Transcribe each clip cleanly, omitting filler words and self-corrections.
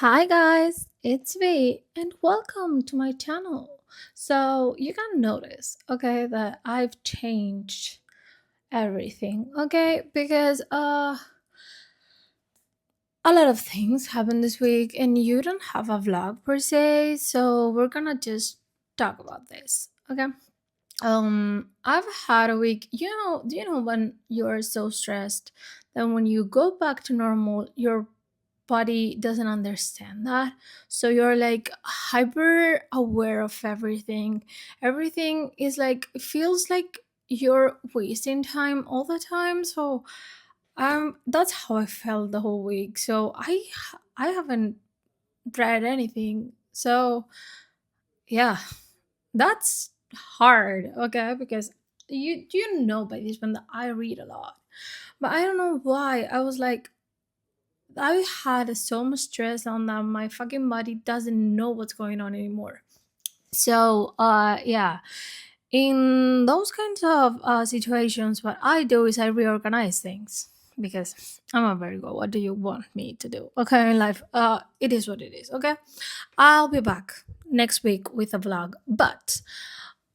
Hi guys, it's V and welcome to my channel. So you can notice, okay, that I've changed everything, okay? Because a lot of things happened this week and you don't have a vlog per se, so we're gonna just talk about this, okay? I've had a week, do you know when you're so stressed that when you go back to normal, your body doesn't understand that, so you're like hyper aware of everything is like it feels like you're wasting time all the time. So that's how I felt the whole week. So I haven't read anything. So yeah, that's hard, okay? Because you know by this one that I read a lot, but I don't know why I was like I had so much stress on that my fucking body doesn't know what's going on anymore. So yeah, in those kinds of situations, what I do is I reorganize things because I'm a Virgo. What do you want me to do? Okay, in life, it is what it is. Okay, I'll be back next week with a vlog, but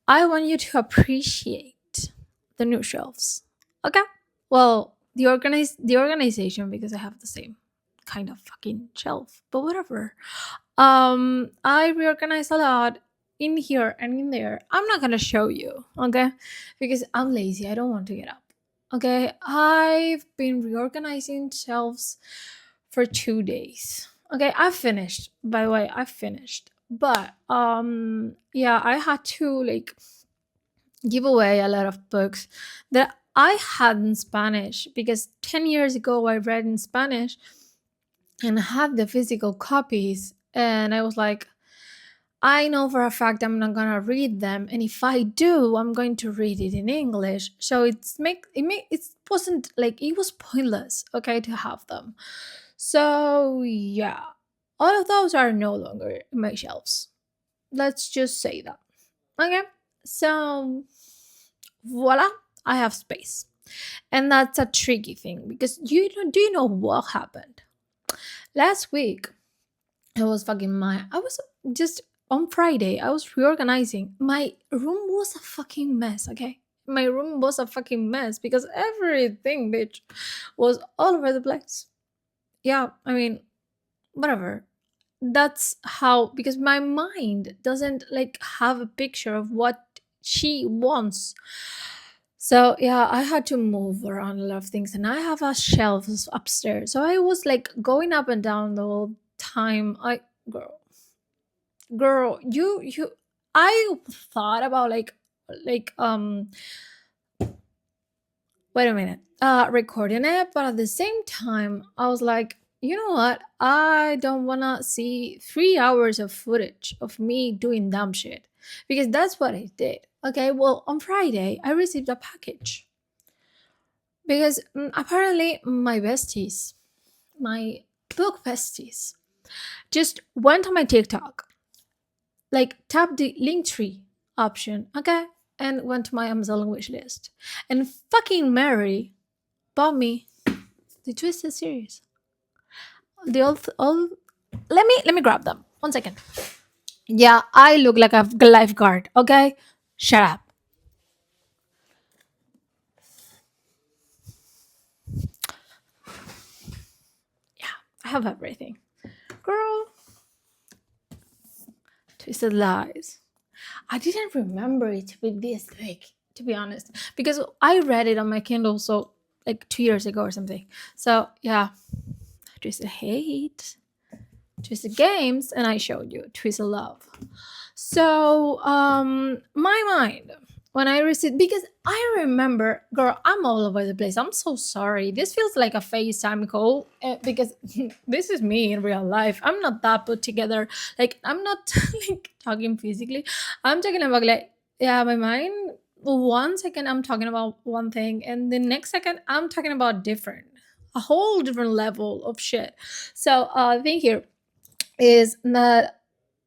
I want you to appreciate the new shelves. Okay, well, the organization, because I have the same kind of fucking shelf, but whatever. I reorganize a lot in here and in there. I'm not gonna show you, okay? Because I'm lazy. I don't want to get up. Okay, I've been reorganizing shelves for 2 days. Okay, I finished. By the way, I finished. But yeah, I had to like give away a lot of books that I had in Spanish because 10 years ago I read in Spanish and had the physical copies. And I was like, I know for a fact I'm not gonna read them, and if I do, I'm going to read it in English. So it wasn't like it was pointless, okay, to have them. So yeah, all of those are no longer in my shelves. Let's just say that. Okay, so voila, I have space. And that's a tricky thing because do you know what happened? Last week, it was fucking my I was just on Friday, I was reorganizing. My room was a fucking mess, okay? My room was a fucking mess because everything, bitch, was all over the place. Yeah, I mean, whatever. That's how, because my mind doesn't like have a picture of what she wants. So yeah, I had to move around a lot of things, and I have a shelf upstairs. So I was like going up and down the whole time. Girl, you I thought about like wait a minute, recording it, but at the same time I was like, you know what, I don't want to see 3 hours of footage of me doing dumb shit, because that's what I did. Okay, well, on Friday I received a package because apparently my besties, my book besties, just went on my TikTok, like tap the link tree option, okay, and went to my Amazon wish list, and fucking Mary bought me the Twisted series. The all. Let me grab them. 1 second. Yeah, I look like a lifeguard. Okay, shut up. Yeah, I have everything, girl. Twisted Lies. I didn't remember it to be this thick, to be honest, because I read it on my Kindle so like 2 years ago or something. So yeah, Twisted Hate, Twisted Games, and I showed you Twisted Love. So my mind when I received, because I remember, girl, I'm all over the place. I'm so sorry. This feels like a FaceTime call because this is me in real life. I'm not that put together. Like I'm not like talking physically. I'm talking about like, yeah, my mind. 1 second I'm talking about one thing, and the next second I'm talking about different, a whole different level of shit. So the thing here is that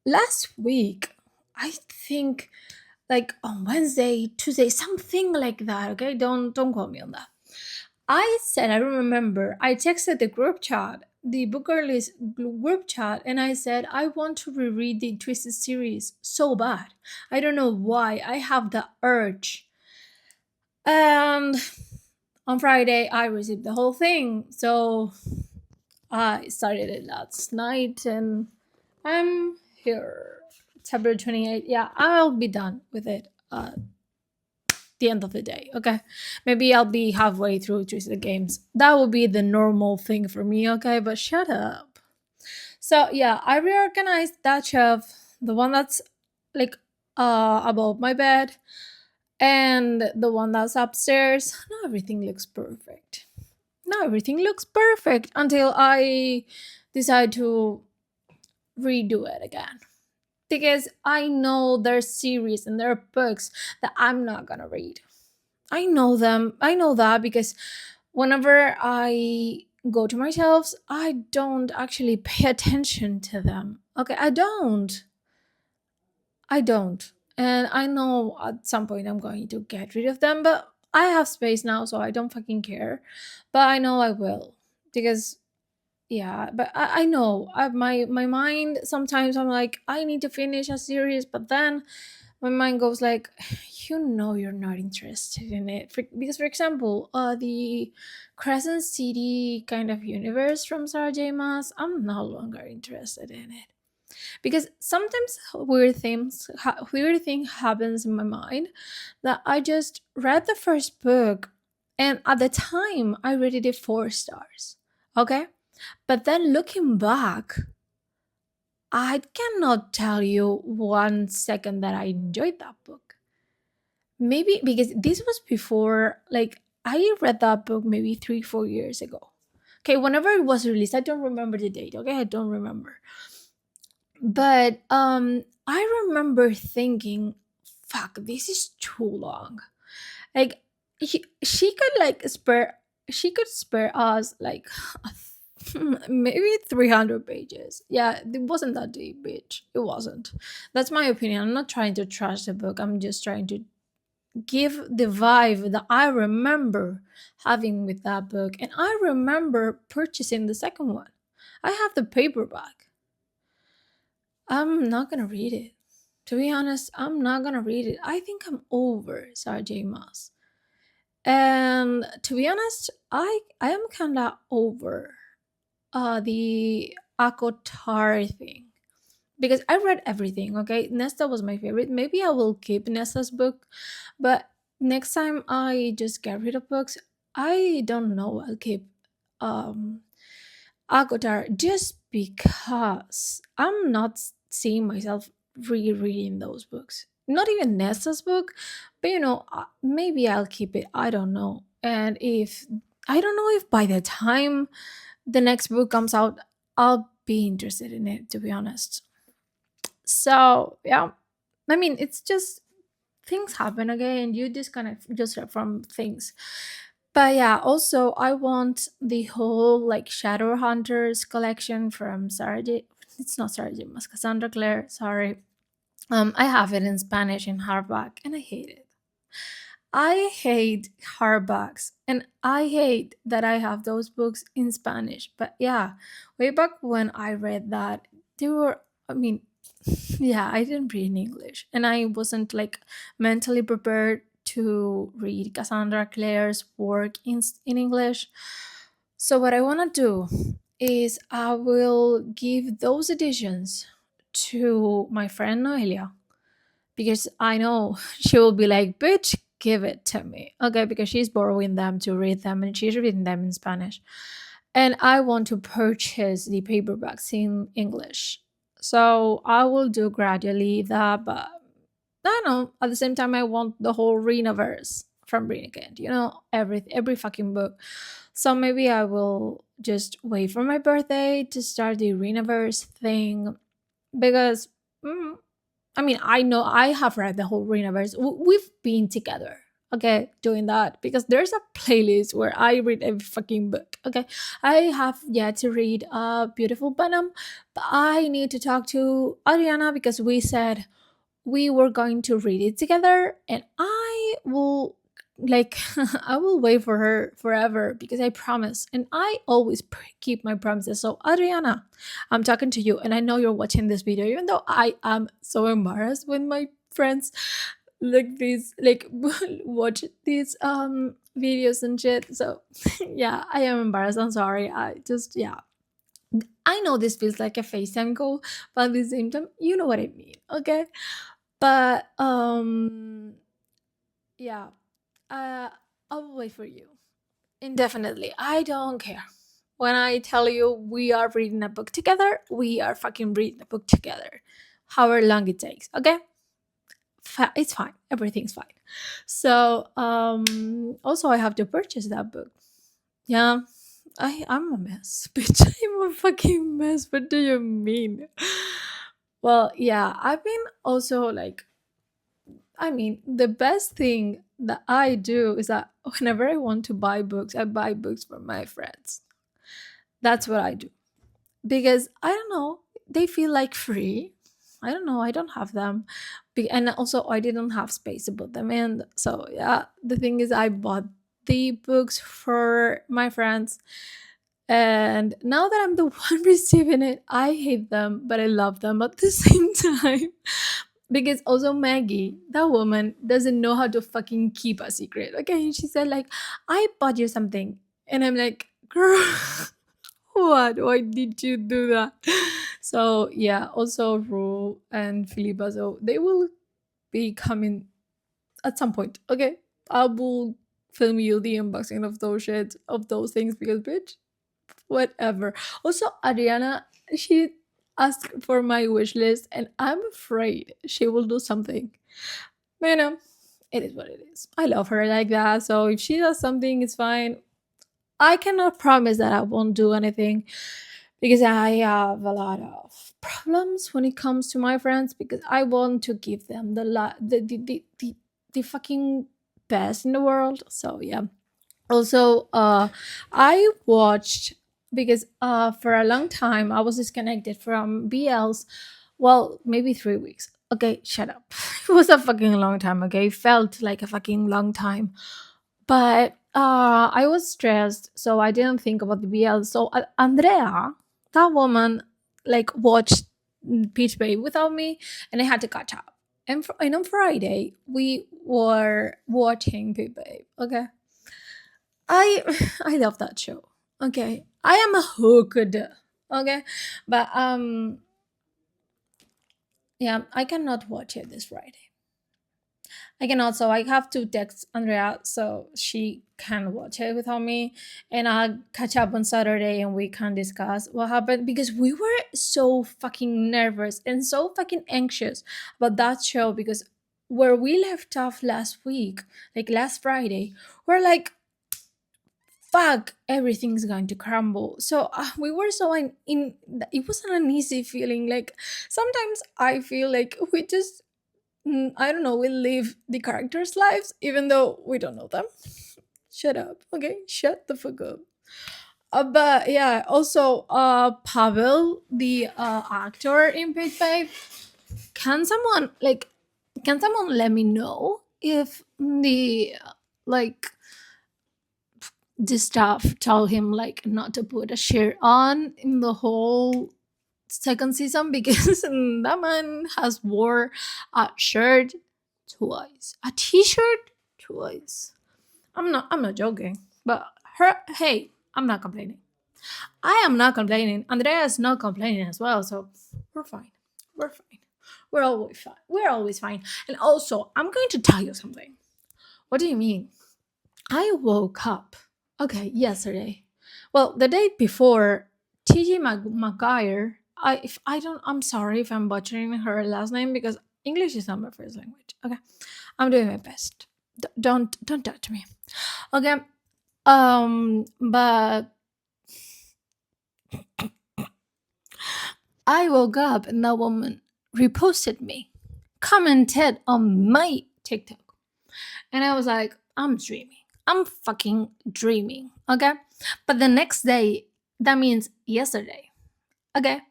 last week, I think, like on Wednesday, Tuesday, something like that. Okay, don't quote me on that. I said, I remember I texted the group chat the book girlies group chat, and I said I want to reread the Twisted series so bad. I don't know why. I have the urge. And on Friday, I received the whole thing. So I started it last night, and I'm here. September 28th. Yeah, I'll be done with it the end of the day. Okay. Maybe I'll be halfway through Twisted Games. That will be the normal thing for me. Okay. But shut up. So yeah, I reorganized that shelf, the one that's like above my bed, and the one that's upstairs. Now everything looks perfect. Now everything looks perfect until I decide to redo it again. Because I know there's series and there are books that I'm not gonna read. I know them. I know that because whenever I go to my shelves, I don't actually pay attention to them. Okay, I don't. I don't. And I know at some point I'm going to get rid of them, but I have space now, so I don't fucking care. But I know I will. Because yeah, but I know my mind sometimes I'm like I need to finish a series, but then my mind goes like, you know, you're not interested in it because, for example, the Crescent City kind of universe from Sarah J. Maas, I'm no longer interested in it because sometimes weird thing happens in my mind that I just read the first book, and at the time I rated it 4 stars. Okay, but then looking back, I cannot tell you 1 second that I enjoyed that book. Maybe because this was before, like, I read that book maybe 3, 4 years ago. Okay, whenever it was released, I don't remember the date. Okay, I don't remember. But I remember thinking, fuck, this is too long. Like, she could like spare, she could spare us like maybe 300 pages. Yeah, it wasn't that deep, bitch. It wasn't. That's my opinion. I'm not trying to trash the book. I'm just trying to give the vibe that I remember having with that book. And I remember purchasing the second one. I have the paperback. I'm not gonna read it. To be honest, I'm not gonna read it. I think I'm over Sarah J. Maas. And to be honest, I am kinda over the Akotar thing because I read everything. Okay, Nesta was my favorite. Maybe I will keep Nesta's book, but next time I just get rid of books, I don't know. I'll keep um Akotar just because I'm not seeing myself rereading those books. Not even Nesta's book, but maybe I'll keep it. I don't know. And if I don't know if by the time the next book comes out, I'll be interested in it, to be honest. So, yeah. I mean, it's just things happen, okay, and you disconnect just from things. But yeah, also I want the whole like Shadowhunters collection from Sarah J. It's not Sarah J. Maas, Cassandra Clare. Sorry. I have it in Spanish in hardback, and I hate it. I hate hardbacks, and I hate that I have those books in Spanish. But yeah, way back when I read that, they were. I mean, yeah, I didn't read in English, and I wasn't like mentally prepared to read Cassandra Clare's work in English. So what I want to do is I will give those editions to my friend Noelia because I know she will be like, "Bitch, give it to me." Okay, because she's borrowing them to read them and she's reading them in Spanish. And I want to purchase the paperbacks in English. So I will do gradually that, but I don't know. At the same time, I want the whole Renaverse from Renegade, every fucking book. So maybe I will just wait for my birthday to start the Renaverse thing because I mean, I know I have read the whole Renaverse. We've been together, okay, doing that because there's a playlist where I read every fucking book, okay. I have yet to read Beautiful Venom, but I need to talk to Adriana because we said we were going to read it together, and I will like I will wait for her forever because I promise, and I always keep my promises. So Adriana, I'm talking to you, and I know you're watching this video, even though I am so embarrassed when my friends like these like watch these videos and shit. So yeah, I am embarrassed. I'm sorry. I just yeah. I know this feels like a FaceTime call, but at the same time, you know what I mean, okay? But yeah, uh, I'll wait for you indefinitely. I don't care. When I tell you we are reading a book together, we are fucking reading a book together, however long it takes. Okay, it's fine. Everything's fine. So also I have to purchase that book. Yeah, I'm a mess, bitch. I'm a fucking mess. What do you mean? Well, yeah, I've been also like, I mean, the best thing that I do is that whenever I want to buy books, I buy books for my friends. That's what I do. Because I don't know, they feel like free. I don't know, I don't have them. And also, I didn't have space to put them in. So, yeah, the thing is, I bought the books for my friends. And now that I'm the one receiving it, I hate them, but I love them at the same time. Because also Maggie, that woman doesn't know how to fucking keep a secret. Okay, she said like, "I bought you something," and I'm like, "Girl, what? Why did you do that?" So yeah, also Ru and Philippa, so they will be coming at some point. Okay, I will film you the unboxing of those shit of those things because bitch, whatever. Also, Adriana, she asked for my wish list, and I'm afraid she will do something. But it is what it is. I love her like that. So if she does something, it's fine. I cannot promise that I won't do anything because I have a lot of problems when it comes to my friends because I want to give them the fucking best in the world. So yeah. Also, I watched because for a long time I was disconnected from BLs. Well, maybe 3 weeks. Okay, shut up. It was a fucking long time. Okay, it felt like a fucking long time. But I was stressed, so I didn't think about the BL. So Andrea, that woman, like watched Peach Babe without me, and I had to catch up. And on Friday we were watching Peach Babe. Okay, I I love that show. Okay, I am a hooked. Okay, but yeah, I cannot watch it this Friday. I cannot, so I have to text Andrea so she can watch it without me, and I'll catch up on Saturday and we can discuss what happened because we were so fucking nervous and so fucking anxious about that show because where we left off last week, like last Friday, we're like fuck, everything's going to crumble. So we were so in it wasn't an easy feeling. Like sometimes I feel like we just I don't know, we live the characters lives even though we don't know them. Shut up, okay, shut the fuck up. But yeah, also Pavel, the actor in Pit Babe, can someone like can someone let me know if the like the staff told him like not to put a shirt on in the whole second season because that man has wore a shirt twice, a t-shirt twice. I'm not joking, but her hey, I'm not complaining. I am not complaining. Andrea is not complaining as well, so we're fine. We're fine. We're always fine. We're always fine. And also, I'm going to tell you something. What do you mean? I woke up, okay, yesterday. Well, the day before, TG Maguire. If I don't, I'm sorry if I'm butchering her last name because English is not my first language. Okay, I'm doing my best. Don't touch me. Okay. But I woke up and that woman reposted me, commented on my TikTok. And I was like, I'm dreaming. I'm fucking dreaming. Okay. But the next day, that means yesterday. Okay.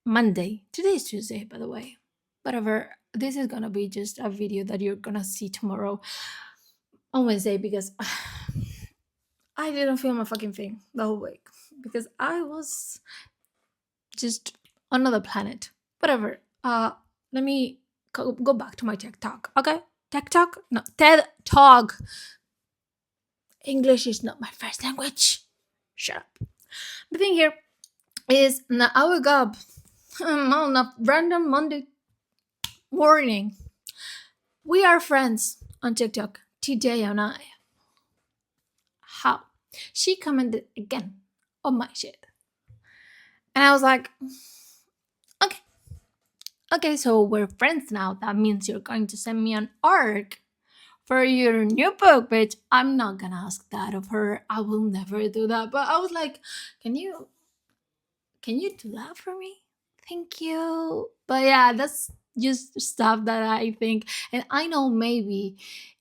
Monday. Today is Tuesday, by the way. Whatever. This is gonna be just a video that you're gonna see tomorrow. on Wednesday because I didn't feel my fucking thing the whole week because I was just on another planet. Whatever. Let me go back to my TED Talk. Okay, TED Talk? No, TED Talk. English is not my first language. Shut up. The thing here is now I woke up on a random Monday morning. We are friends on TikTok. TJ and I. How? She commented again on my shit. And I was like, okay. Okay, so we're friends now. That means you're going to send me an arc for your new book, bitch. I'm not gonna ask that of her. I will never do that. But I was like, can you do that for me? Thank you. But yeah, that's just stuff that I think. And I know maybe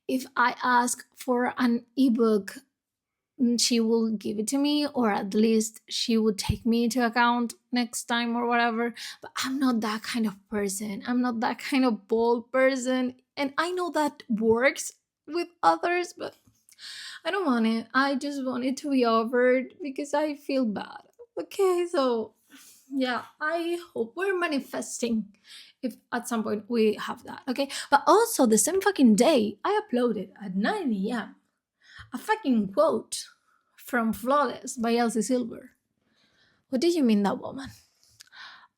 if I ask for an ebook, she will give it to me, or at least she would take me into account next time or whatever. But I'm not that kind of person. I'm not that kind of bold person. And I know that works with others, but I don't want it. I just want it to be over because I feel bad. Okay, so yeah, I hope we're manifesting if at some point we have that. Okay, but also the same fucking day, I uploaded at 9 a.m. a fucking quote from Flawless by Elsie Silver. What do you mean that woman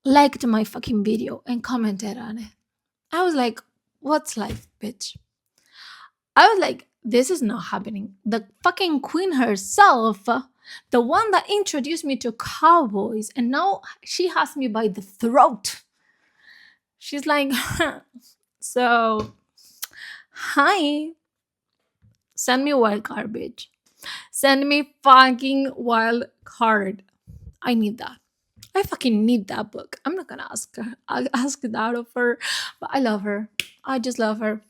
liked my fucking video and commented on it? I was like, what's life, bitch? I was like, this is not happening. The fucking queen herself, the one that introduced me to cowboys, and now she has me by the throat. She's like, so, hi, send me wild garbage. Send me fucking wild card. I need that. I fucking need that book. I'm not gonna ask her. I'll ask it out of her, but I love her. I just love her.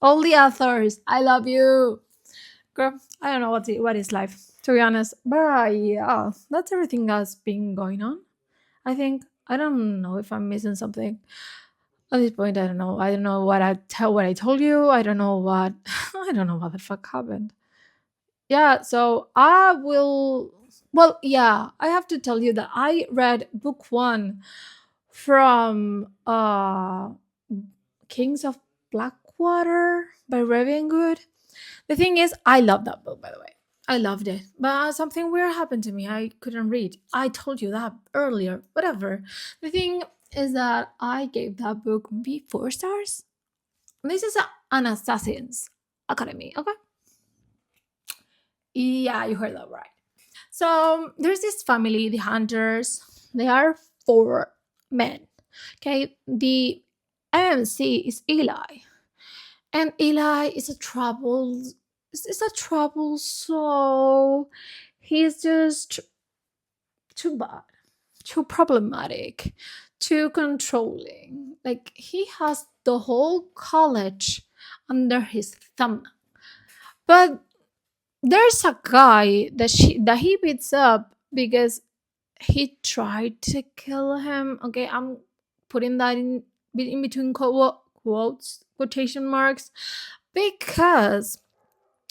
All the authors, I love you, girl. I don't know what is life, to be honest. But yeah, that's everything that's been going on. I think I don't know if I'm missing something at this point. I don't know. I don't know what I told you. I don't know what I don't know what the fuck happened. Yeah, so I will. Well, yeah, I have to tell you that I read book one from Kings of Blackwater by Raven Good. The thing is, I love that book, by the way. I loved it. But something weird happened to me. I couldn't read. I told you that earlier. Whatever. The thing is that I gave that book maybe 4 stars. This is an Assassin's Academy, okay? Yeah, you heard that right. So there's this family, the Hunters. They are 4 men. Okay, the MC is Eli, and Eli is a trouble. Is a trouble soul. He's just too bad, too problematic, too controlling. Like he has the whole college under his thumb. But there's a guy that he beats up because he tried to kill him. Okay, I'm putting that in between quotes, quotation marks, because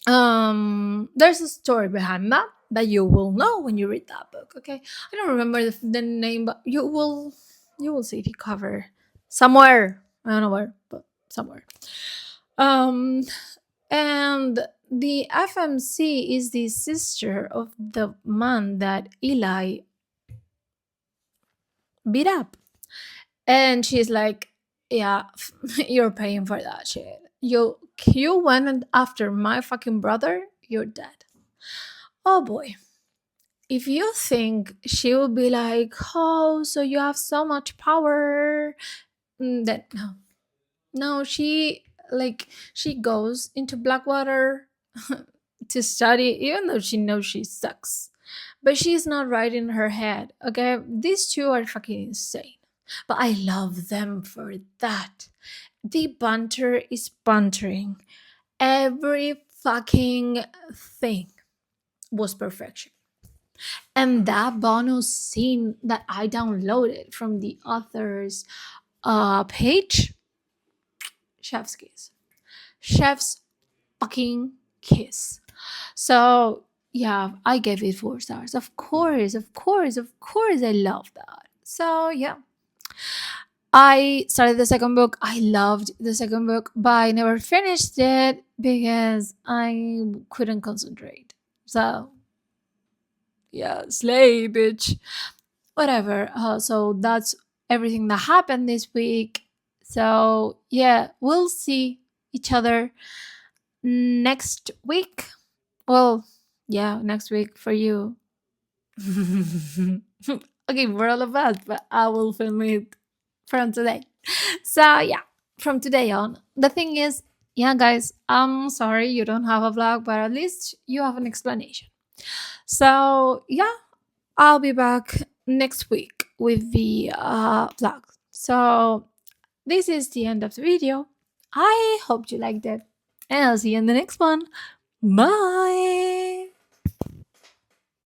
there's a story behind that you will know when you read that book. Okay, I don't remember the name, but you will see the cover somewhere. I don't know where, but somewhere. Um, and the FMC is the sister of the man that Eli beat up. And she's like, yeah, you're paying for that shit. You went after my fucking brother, you're dead. Oh boy. If you think she will be like, oh, so you have so much power, then no. No, she goes into Blackwater to study, even though she knows she sucks. But she's not right in her head, okay? These two are fucking insane. But I love them for that. The banter is bantering. Every fucking thing was perfection. And that bonus scene that I downloaded from the author's page, chef's kiss. Chef's fucking kiss. So yeah, I gave it 4 stars. Of course, of course, of course, I love that. So yeah, I started the second book. I loved the second book, but I never finished it because I couldn't concentrate. So yeah, slay, bitch. Whatever. So that's everything that happened this week. So yeah, we'll see each other next week. Well, yeah, next week for you. Okay, for all of us, but I will film it from today. So yeah, from today on. The thing is, yeah, guys, I'm sorry you don't have a vlog, but at least you have an explanation. So yeah, I'll be back next week with the vlog. So this is the end of the video. I hope you liked it, and I'll see you in the next one. Bye.